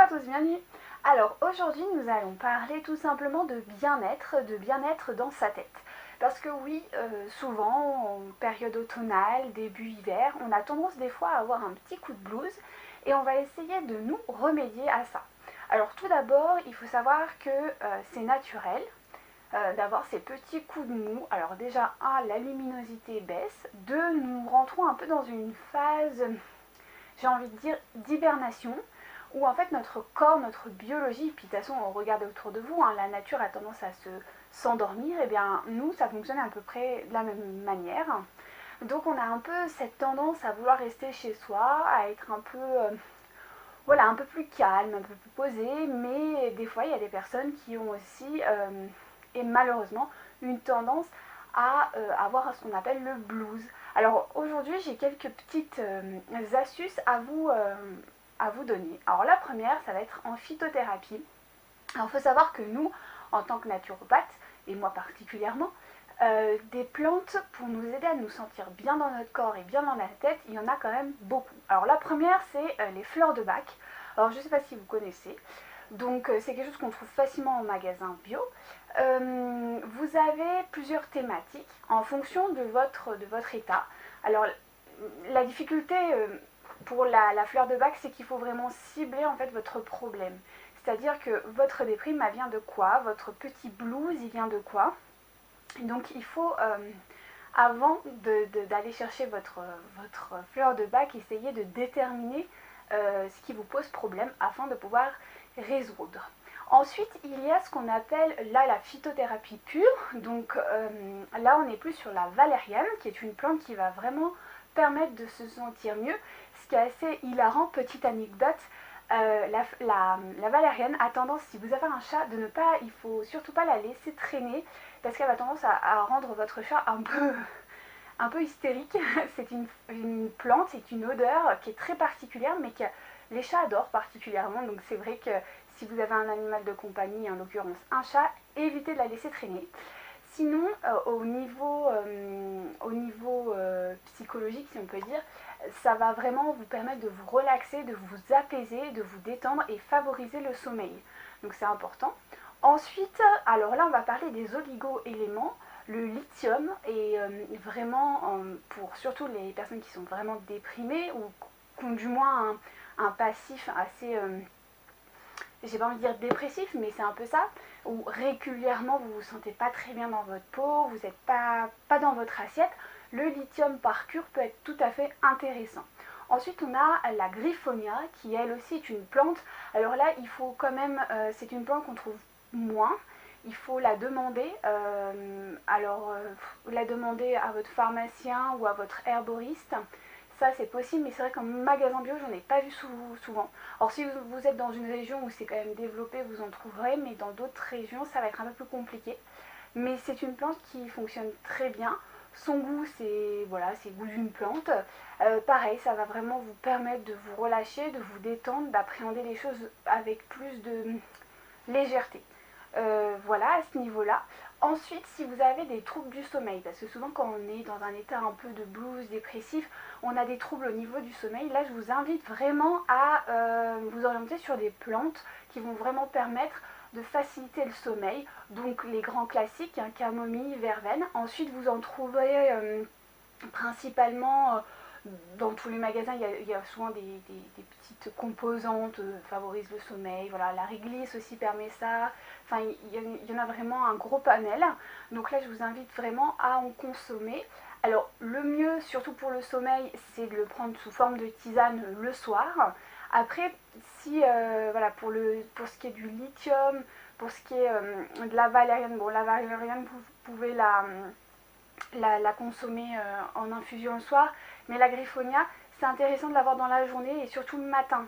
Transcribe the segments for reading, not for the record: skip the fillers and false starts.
tous, bienvenue. Alors aujourd'hui nous allons parler tout simplement de bien-être dans sa tête. Parce que oui, souvent en période automnale, début hiver, on a tendance des fois à avoir un petit coup de blues et on va essayer de nous remédier à ça. Alors tout d'abord, il faut savoir que c'est naturel d'avoir ces petits coups de mou. Alors déjà, la luminosité baisse. 2, nous rentrons un peu dans une phase, j'ai envie de dire, d'hibernation, où en fait notre corps, notre biologie, puis de toute façon on regarde autour de vous, la nature a tendance à s'endormir, et bien nous ça fonctionne à peu près de la même manière. Donc on a un peu cette tendance à vouloir rester chez soi, à être un peu, voilà, un peu plus calme, un peu plus posé, mais des fois il y a des personnes qui ont aussi, et malheureusement, une tendance à avoir ce qu'on appelle le blues. Alors aujourd'hui j'ai quelques petites astuces à vous donner. Alors la première, ça va être en phytothérapie. Alors il faut savoir que nous, en tant que naturopathes, et moi particulièrement, des plantes pour nous aider à nous sentir bien dans notre corps et bien dans la tête, il y en a quand même beaucoup. Alors la première, c'est les fleurs de bac. Alors je ne sais pas si vous connaissez. Donc c'est quelque chose qu'on trouve facilement en magasin bio. Vous avez plusieurs thématiques en fonction de votre état. Alors la difficulté pour la fleur de bac, c'est qu'il faut vraiment cibler en fait votre problème. C'est-à-dire que votre déprime, elle vient de quoi? Votre petit blues, il vient de quoi? Donc il faut, avant d'aller chercher votre fleur de bac, essayer de déterminer ce qui vous pose problème afin de pouvoir résoudre. Ensuite, il y a ce qu'on appelle là la phytothérapie pure. Donc là, on est plus sur la valériane, qui est une plante qui va vraiment permettre de se sentir mieux. Ce qui est assez hilarant, petite anecdote, la valériane a tendance, si vous avez un chat, il faut surtout pas la laisser traîner parce qu'elle a tendance à rendre votre chat un peu hystérique. C'est une plante, c'est une odeur qui est très particulière, mais que les chats adorent particulièrement. Donc c'est vrai que si vous avez un animal de compagnie, en l'occurrence un chat, évitez de la laisser traîner. Sinon, au niveau psychologique, si on peut dire, ça va vraiment vous permettre de vous relaxer, de vous apaiser, de vous détendre et favoriser le sommeil. Donc c'est important. Ensuite, alors là, on va parler des oligo-éléments. Le lithium est vraiment, pour surtout les personnes qui sont vraiment déprimées ou qui ont du moins un passif assez, j'ai pas envie de dire dépressif, mais c'est un peu ça, où régulièrement vous vous sentez pas très bien dans votre peau, vous n'êtes pas dans votre assiette, le lithium par cure peut être tout à fait intéressant. Ensuite, on a la griffonia, qui elle aussi est une plante. Alors là, il faut quand même, c'est une plante qu'on trouve moins. Il faut la demander, la demander à votre pharmacien ou à votre herboriste. Ça c'est possible, mais c'est vrai qu'en magasin bio j'en ai pas vu souvent. Alors si vous êtes dans une région où c'est quand même développé, vous en trouverez, mais dans d'autres régions ça va être un peu plus compliqué. Mais c'est une plante qui fonctionne très bien. Son goût, c'est voilà, c'est le goût d'une plante. Pareil, ça va vraiment vous permettre de vous relâcher, de vous détendre, d'appréhender les choses avec plus de légèreté. Voilà, à ce niveau-là. Ensuite, si vous avez des troubles du sommeil, parce que souvent quand on est dans un état un peu de blues, dépressif, on a des troubles au niveau du sommeil, là je vous invite vraiment à vous orienter sur des plantes qui vont vraiment permettre de faciliter le sommeil. Donc les grands classiques, camomille, verveine. Ensuite vous en trouverez principalement dans tous les magasins, il y a souvent des petites composantes favorisent le sommeil. Voilà, la réglisse aussi permet ça. Enfin, il y en a vraiment un gros panel. Donc là, je vous invite vraiment à en consommer. Alors, le mieux, surtout pour le sommeil, c'est de le prendre sous forme de tisane le soir. Après, si, voilà, pour ce qui est du lithium, pour ce qui est de la valériane, bon, la valériane, vous pouvez la consommer en infusion le soir, mais la griffonia, c'est intéressant de l'avoir dans la journée et surtout le matin.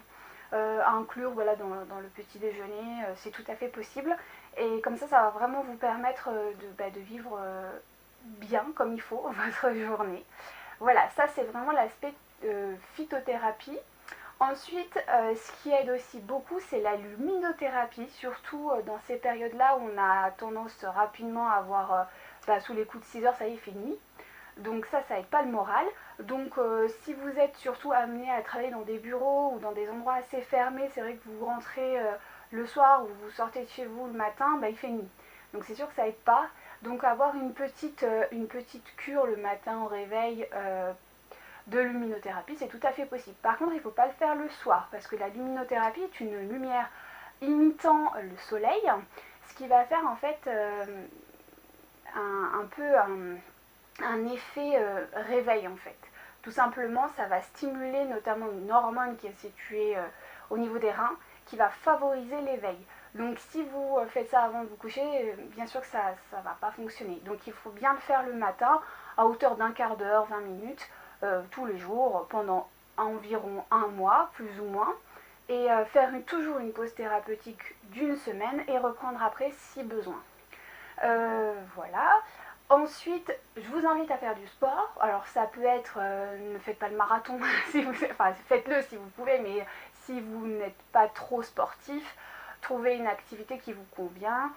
À inclure voilà, dans le petit déjeuner, c'est tout à fait possible. Et comme ça va vraiment vous permettre de vivre bien, comme il faut, votre journée. Voilà, ça c'est vraiment l'aspect phytothérapie. Ensuite, ce qui aide aussi beaucoup, c'est la luminothérapie, surtout dans ces périodes-là où on a tendance rapidement à avoir, sous les coups de 6 heures, ça y est, il fait nuit. Donc ça aide pas le moral. Donc si vous êtes surtout amené à travailler dans des bureaux ou dans des endroits assez fermés, c'est vrai que vous rentrez le soir ou vous sortez de chez vous le matin, il fait nuit. Donc c'est sûr que ça aide pas. Donc avoir une petite cure le matin au réveil de luminothérapie, c'est tout à fait possible. Par contre, il ne faut pas le faire le soir, parce que la luminothérapie est une lumière imitant le soleil, ce qui va faire en fait un effet réveil en fait. Tout simplement, ça va stimuler notamment une hormone qui est située au niveau des reins, qui va favoriser l'éveil. Donc si vous faites ça avant de vous coucher, bien sûr que ça ne va pas fonctionner. Donc il faut bien le faire le matin, à hauteur d'un quart d'heure, 20 minutes, tous les jours, pendant environ un mois, plus ou moins. Et faire toujours une pause thérapeutique d'une semaine et reprendre après si besoin. Voilà. Ensuite, je vous invite à faire du sport. Alors ça peut être, ne faites pas le marathon, si vous, enfin faites-le si vous pouvez, mais si vous n'êtes pas trop sportif, trouvez une activité qui vous convient.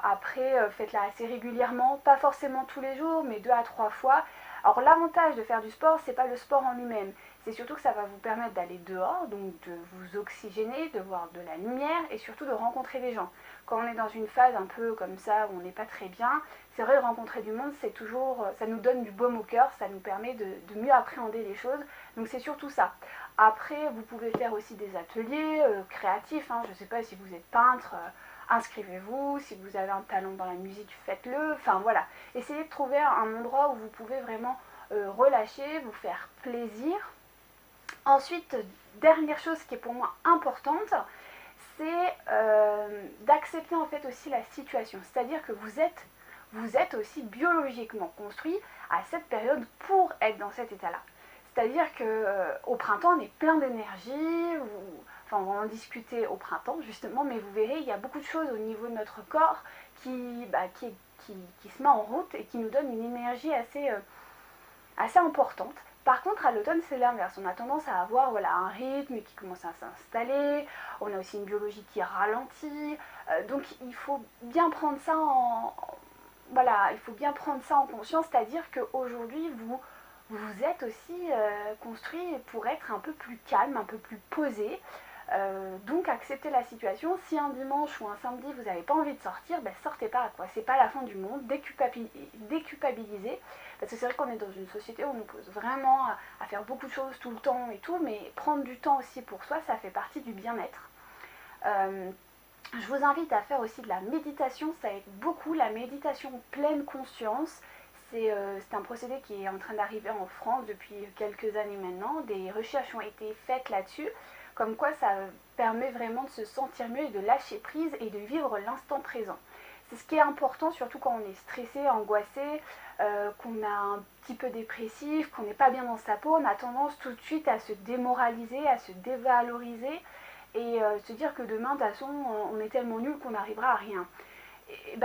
Après, faites-la assez régulièrement, pas forcément tous les jours, mais 2 à 3 fois. Alors l'avantage de faire du sport, c'est pas le sport en lui-même, c'est surtout que ça va vous permettre d'aller dehors, donc de vous oxygéner, de voir de la lumière et surtout de rencontrer des gens. Quand on est dans une phase un peu comme ça, où on n'est pas très bien, c'est vrai, rencontrer du monde, c'est toujours, ça nous donne du baume au cœur, ça nous permet de mieux appréhender les choses, donc c'est surtout ça. Après, vous pouvez faire aussi des ateliers créatifs, je ne sais pas si vous êtes peintre, inscrivez-vous, si vous avez un talent dans la musique, faites-le, enfin voilà. Essayez de trouver un endroit où vous pouvez vraiment relâcher, vous faire plaisir. Ensuite, dernière chose qui est pour moi importante, c'est d'accepter en fait aussi la situation. C'est-à-dire que vous êtes aussi biologiquement construit à cette période pour être dans cet état-là. C'est-à-dire qu'au printemps, on est plein d'énergie, on va en discuter au printemps justement, mais vous verrez, il y a beaucoup de choses au niveau de notre corps qui se met en route et qui nous donne une énergie assez importante. Par contre, à l'automne, c'est l'inverse. On a tendance à avoir un rythme qui commence à s'installer. On a aussi une biologie qui ralentit. Donc, il faut bien prendre ça en conscience. C'est-à-dire qu'aujourd'hui, vous êtes aussi construit pour être un peu plus calme, un peu plus posé. Donc acceptez la situation. Si un dimanche ou un samedi vous n'avez pas envie de sortir, sortez pas, quoi. C'est pas la fin du monde. Déculpabilisez, parce que c'est vrai qu'on est dans une société où on nous pose vraiment à faire beaucoup de choses tout le temps et tout, mais prendre du temps aussi pour soi, ça fait partie du bien-être. Je vous invite à faire aussi de la méditation, ça aide beaucoup, la méditation pleine conscience. C'est un procédé qui est en train d'arriver en France depuis quelques années maintenant. Des recherches ont été faites là-dessus, comme quoi ça permet vraiment de se sentir mieux et de lâcher prise et de vivre l'instant présent. C'est ce qui est important, surtout quand on est stressé, angoissé, qu'on a un petit peu dépressif, qu'on n'est pas bien dans sa peau. On a tendance tout de suite à se démoraliser, à se dévaloriser et se dire que demain, de toute façon, on est tellement nul qu'on n'arrivera à rien. Et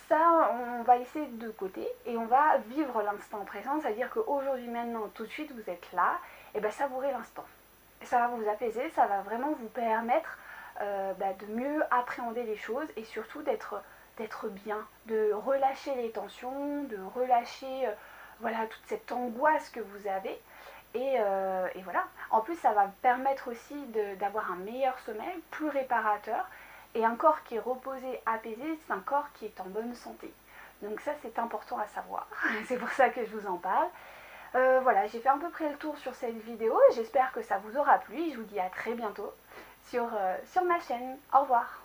ça, on va laisser de côté et on va vivre l'instant présent, c'est-à-dire qu'aujourd'hui, maintenant, tout de suite, vous êtes là, et savourez l'instant. Ça va vous apaiser, ça va vraiment vous permettre de mieux appréhender les choses et surtout d'être bien, de relâcher les tensions, de relâcher toute cette angoisse que vous avez. Et voilà. En plus, ça va permettre aussi d'avoir un meilleur sommeil, plus réparateur. Et un corps qui est reposé, apaisé, c'est un corps qui est en bonne santé. Donc ça, c'est important à savoir. C'est pour ça que je vous en parle. Voilà, j'ai fait à peu près le tour sur cette vidéo. J'espère que ça vous aura plu. Je vous dis à très bientôt sur ma chaîne. Au revoir.